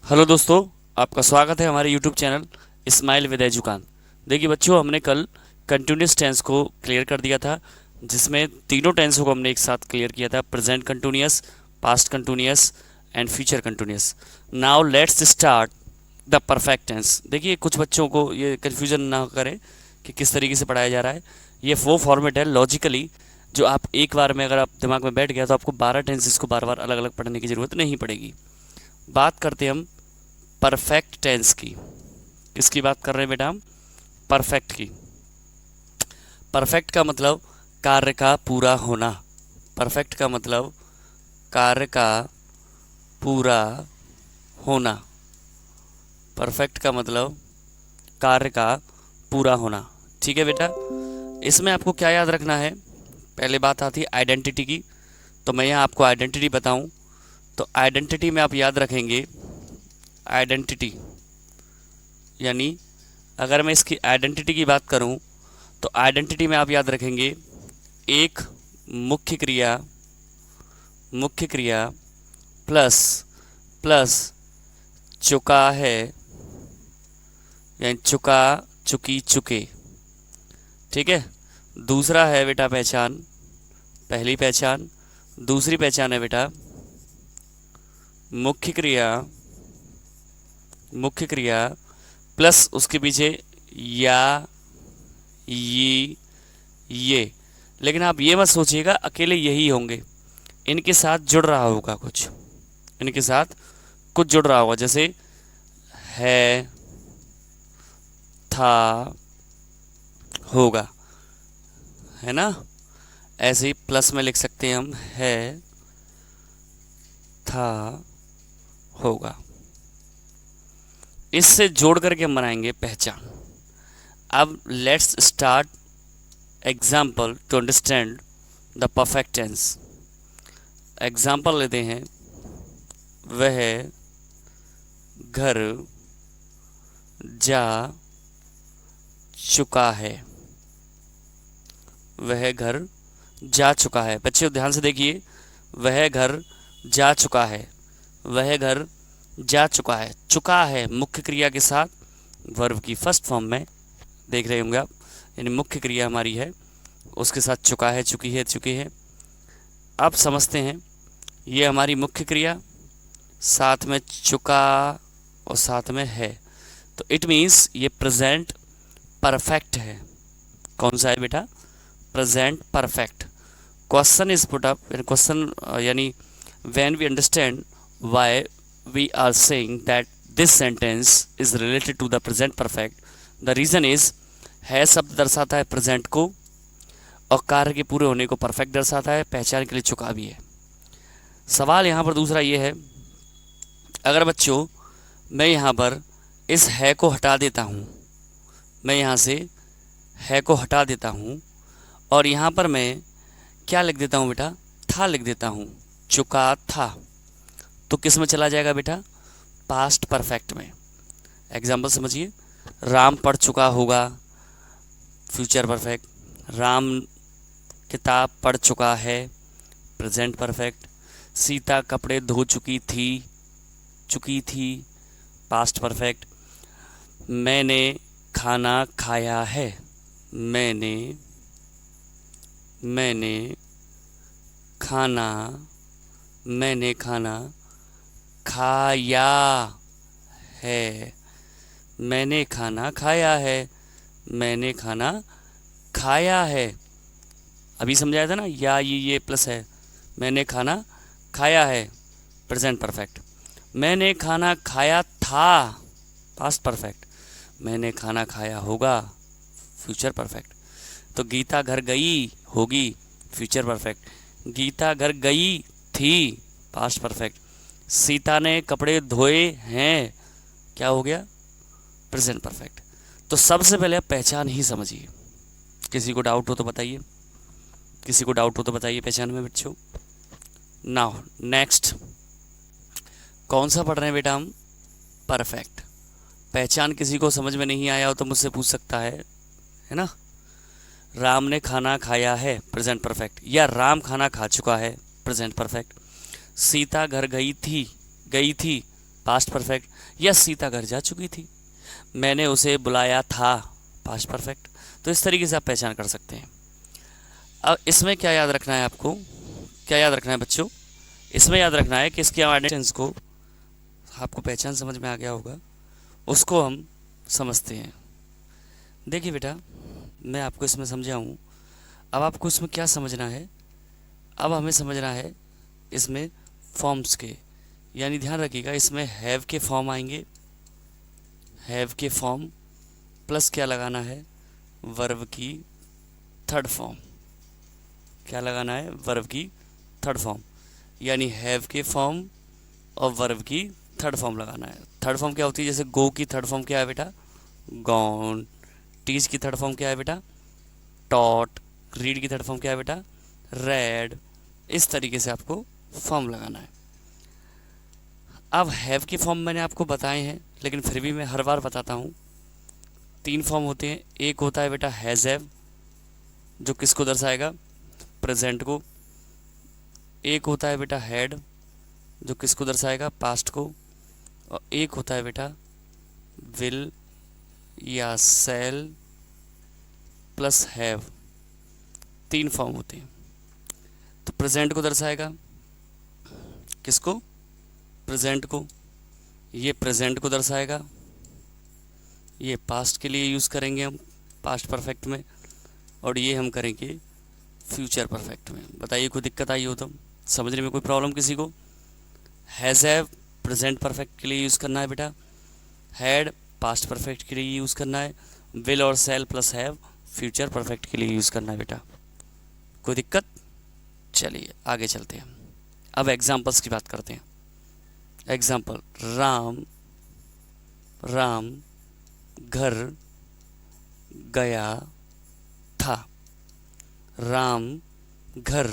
Hello दोस्तों, आपका स्वागत है हमारे यूट्यूब चैनल स्माइल विद एजुकान। देखिए बच्चों, हमने कल कंटिन्यूस टेंस को क्लियर कर दिया था, जिसमें तीनों टेंसों को हमने एक साथ क्लियर किया था: present continuous, past continuous and future continuous. Now let's start the perfect tense. देखिए कुछ बच्चों को ये कन्फ्यूजन ना करें कि किस तरीके से पढ़ाया जा रहा है। ये वो फॉर्मेट है लॉजिकली, जो आप एक बार में अगर आप दिमाग में बैठ गया तो आपको 12 टेंसेस को बार बार अलग अलग पढ़ने की ज़रूरत नहीं पड़ेगी। बात करते हैं हम परफेक्ट टेंस की। किसकी बात कर रहे हैं बेटा हम? परफेक्ट की। परफेक्ट का मतलब कार्य का पूरा होना। परफेक्ट का मतलब कार्य का पूरा होना। परफेक्ट का मतलब कार्य का पूरा होना। ठीक है बेटा, इसमें आपको क्या याद रखना है? पहले बात आती है आइडेंटिटी की, तो मैं यहाँ आपको आइडेंटिटी बताऊँ तो आइडेंटिटी में आप याद रखेंगे आइडेंटिटी, यानी अगर मैं इसकी आइडेंटिटी की बात करूं तो आइडेंटिटी में आप याद रखेंगे एक मुख्य क्रिया, मुख्य क्रिया प्लस प्लस चुका है, यानी चुका, चुकी, चुके। ठीक है, दूसरा है बेटा पहचान, पहली पहचान। दूसरी पहचान है बेटा मुख्य क्रिया, मुख्य क्रिया प्लस उसके पीछे या, ये। लेकिन आप ये मत सोचिएगा अकेले यही होंगे, इनके साथ जुड़ रहा होगा कुछ, इनके साथ कुछ जुड़ रहा होगा, जैसे है, था, होगा, है ना। ऐसे ही प्लस में लिख सकते हैं हम, है, था, होगा। इससे जोड़ करके हम बनाएंगे पहचान। अब let's start example to understand the perfect tense. Example लेते हैं, वह घर जा चुका है। वह घर जा चुका है। बच्चे ध्यान से देखिए, वह घर जा चुका है, वह घर जा चुका है। चुका है मुख्य क्रिया के साथ वर्ब की फर्स्ट फॉर्म में देख रहे होंगे आप, यानी मुख्य क्रिया हमारी है, उसके साथ चुका है, चुकी है, चुके हैं। अब समझते हैं, ये हमारी मुख्य क्रिया, साथ में चुका और साथ में है, तो इट मीन्स ये प्रेजेंट परफेक्ट है। कौन सा है बेटा? Present perfect. Question is put up, question यानी when we understand why we are saying that this sentence is related to the present perfect, the reason is, है शब्द दर्शाता है प्रेजेंट को और कार्य के पूरे होने को परफेक्ट दर्शाता है, पहचान के लिए चुका भी है। सवाल यहाँ पर दूसरा ये है, अगर बच्चों मैं यहाँ पर इस है को हटा देता हूँ, मैं यहाँ से है को हटा देता हूँ और यहाँ पर मैं क्या लिख देता हूँ बेटा? था लिख देता हूँ, चुका था, तो किस में चला जाएगा बेटा? पास्ट परफेक्ट में। एग्जाम्पल समझिए, राम पढ़ चुका होगा, फ्यूचर परफेक्ट। राम किताब पढ़ चुका है, प्रेजेंट परफेक्ट। सीता कपड़े धो चुकी थी, पास्ट परफेक्ट। मैंने खाना खाया है, मैंने खाना खाया है, मैंने खाना खाया है, मैंने खाना खाया है। अभी समझाया था ना, या ये प्लस है, मैंने खाना खाया है, प्रेजेंट परफेक्ट। मैंने खाना खाया था, पास्ट परफेक्ट। मैंने खाना खाया होगा, फ्यूचर परफेक्ट। तो गीता घर गई होगी, फ्यूचर परफेक्ट। गीता घर गई थी, पास्ट परफेक्ट। सीता ने कपड़े धोए हैं, क्या हो गया? Present perfect. तो सबसे पहले आप पहचान ही समझिए। किसी को डाउट हो तो बताइए, किसी को डाउट हो तो बताइए पहचान में बच्चों। नाउ नेक्स्ट, कौन सा पढ़ रहे हैं बेटा हम? परफेक्ट। पहचान किसी को समझ में नहीं आया हो तो मुझसे पूछ सकता है ना। राम ने खाना खाया है, प्रेजेंट परफेक्ट, या राम खाना खा चुका है, प्रेजेंट परफेक्ट। सीता घर गई थी, पास्ट परफेक्ट, या सीता घर जा चुकी थी, मैंने उसे बुलाया था, पास्ट परफेक्ट। तो इस तरीके से आप पहचान कर सकते हैं। अब इसमें क्या याद रखना है आपको, क्या याद रखना है बच्चों, इसमें याद रखना है कि इसके आइडेंटिफिकेशंस को आपको पहचान समझ में आ गया होगा, उसको हम समझते हैं। देखिए बेटा, मैं आपको इसमें समझाऊँ, अब आपको इसमें क्या समझना है, अब हमें समझना है इसमें फॉर्म्स के, यानी ध्यान रखिएगा इसमें हैव के फॉर्म आएंगे, हैव के फॉर्म प्लस क्या लगाना है, वर्ब की थर्ड फॉर्म, क्या लगाना है, वर्ब की थर्ड फॉर्म, यानी हैव के फॉर्म और वर्ब की थर्ड फॉर्म लगाना है। थर्ड फॉर्म क्या होती है, जैसे गो की थर्ड फॉर्म क्या है बेटा, गॉन, टीच की थर्ड फॉर्म क्या है बेटा, टॉट, रीड की थर्ड फॉर्म क्या है बेटा, रेड। इस तरीके से आपको फॉर्म लगाना है। अब हैव के फॉर्म मैंने आपको बताए हैं, लेकिन फिर भी मैं हर बार बताता हूँ। 3 फॉर्म होते हैं, एक होता है बेटा हैज़ हैव, जो किसको दर्शाएगा, प्रेजेंट को। एक होता है बेटा हैड, जो किसको दर्शाएगा, पास्ट को। और एक होता है बेटा विल या सेल प्लस हैव, 3 फॉर्म होते हैं। तो प्रेजेंट को दर्शाएगा, किसको, प्रेजेंट को, ये प्रेजेंट को दर्शाएगा, ये पास्ट के लिए यूज़ करेंगे हम पास्ट परफेक्ट में, और ये हम करेंगे फ्यूचर परफेक्ट में। बताइए कोई दिक्कत आई हो तो, समझने में कोई प्रॉब्लम किसी को। हैज़ हैव प्रेजेंट परफेक्ट के लिए यूज़ करना है बेटा, हैड पास्ट परफेक्ट के लिए यूज़ करना है, विल और shall plus have future perfect के लिए यूज़ करना है बेटा। कोई दिक्कत, चलिए आगे चलते हैं। अब एग्जाम्पल्स की बात करते हैं। एग्जाम्पल, राम राम घर गया था, राम घर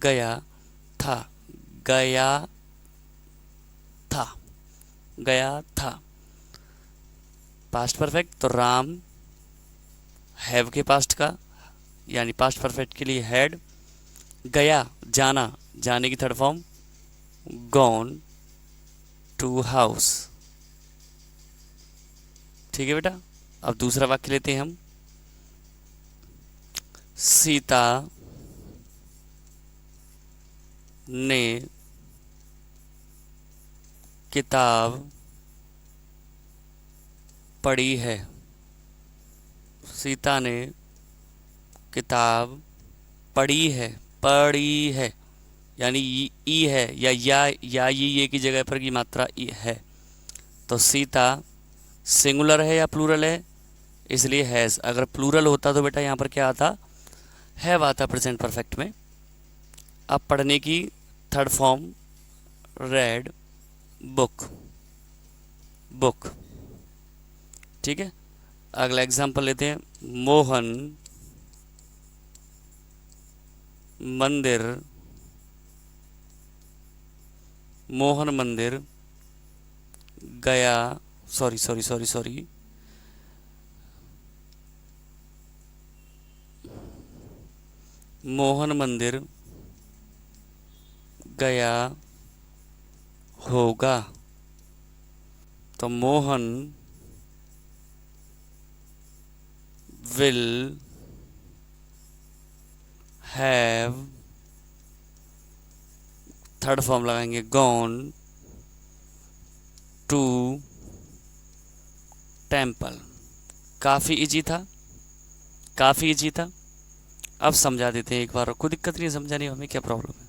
गया था, गया था, गया था, पास्ट परफेक्ट। तो राम हैव के पास्ट का, यानी पास्ट परफेक्ट के लिए हैड, गया जाना, जाने की third form gone to house. ठीक है बेटा। अब दूसरा वाक्य लेते हैं हम, सीता ने किताब पढ़ी है, सीता ने किताब पढ़ी है, पढ़ी है, यानी ई है, या ये की जगह पर की मात्रा ई है। तो सीता सिंगुलर है या प्लूरल है, इसलिए हैज़। अगर प्लूरल होता तो बेटा यहाँ पर क्या आता, हैव आता प्रेजेंट परफेक्ट में। अब पढ़ने की third form red, book, book. ठीक है। अगला एग्जांपल लेते हैं, मोहन मंदिर, मोहन मंदिर गया, sorry sorry sorry sorry, Mohan मंदिर गया होगा। तो Mohan will have, third form लगाएंगे गॉन टू टेम्पल। काफ़ी इजी था, काफ़ी इजी था। अब समझा देते हैं एक बार, कोई दिक्कत नहीं है समझाने में, हमें क्या प्रॉब्लम है।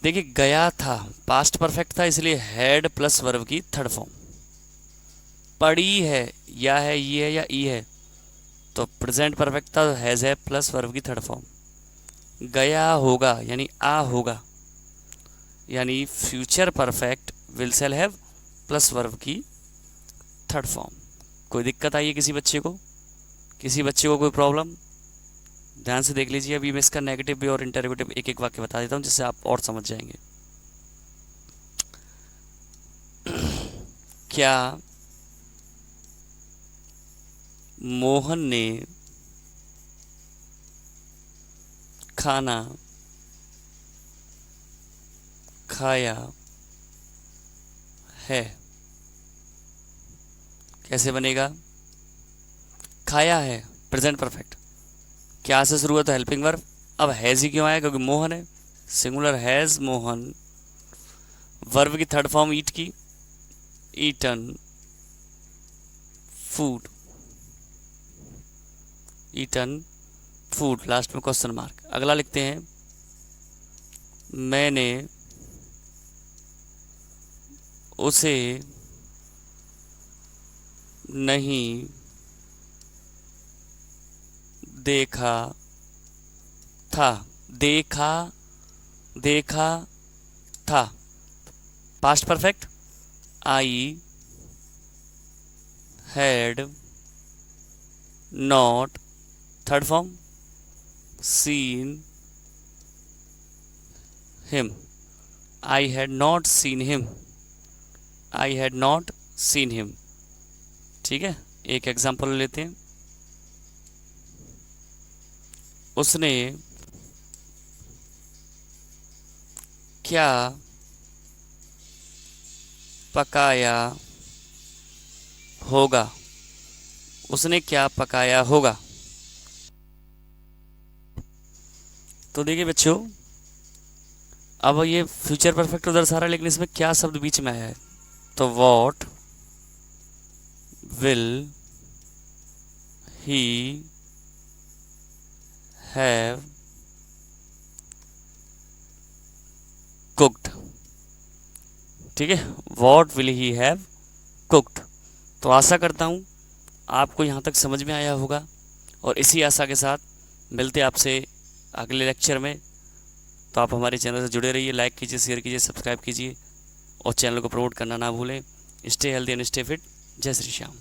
देखिए गया था पास्ट परफेक्ट था, इसलिए हैड प्लस वर्ब की थर्ड फॉर्म। पढ़ी है, या है, ये है या ई है, तो प्रेजेंट परफेक्ट था, हैज है प्लस वर्ब की थर्ड फॉर्म। गया होगा यानी आ होगा, यानी future perfect will shall have plus verb की थर्ड फॉर्म। कोई दिक्कत आई है किसी बच्चे को, किसी बच्चे को कोई प्रॉब्लम, ध्यान से देख लीजिए। अभी मैं इसका नेगेटिव भी और इंटरोगेटिव एक एक वाक्य बता देता हूँ, जिससे आप और समझ जाएंगे। क्या मोहन ने खाना खाया है। कैसे बनेगा? खाया है, प्रेजेंट परफेक्ट, क्या से शुरू हुआ था? Helping verb. अब हैज़ ही क्यों आया? क्योंकि मोहन है, सिंगुलर हैज़ मोहन। वर्ब की थर्ड फॉर्म ईट की, eaten food, eaten food, last में क्वेश्चन मार्क। अगला लिखते हैं, मैंने उसे नहीं देखा था। देखा, देखा था, past perfect. I had not, third form, seen him. I had not seen him, I had not seen him. ठीक है, एक एग्जाम्पल लेते हैं। उसने क्या पकाया होगा? उसने क्या पकाया होगा? तो देखिए बच्चों, अब ये फ्यूचर परफेक्ट उधर सारा, लेकिन इसमें क्या शब्द बीच में आया है? तो what will he have cooked. ठीक है, what will he have cooked. तो आशा करता हूँ आपको यहाँ तक समझ में आया होगा, और इसी आशा के साथ मिलते आपसे अगले लेक्चर में। तो आप हमारे चैनल से जुड़े रहिए, लाइक कीजिए, शेयर कीजिए, सब्सक्राइब कीजिए और चैनल को प्रमोट करना ना भूलें। Stay healthy and stay fit. जय श्री श्याम।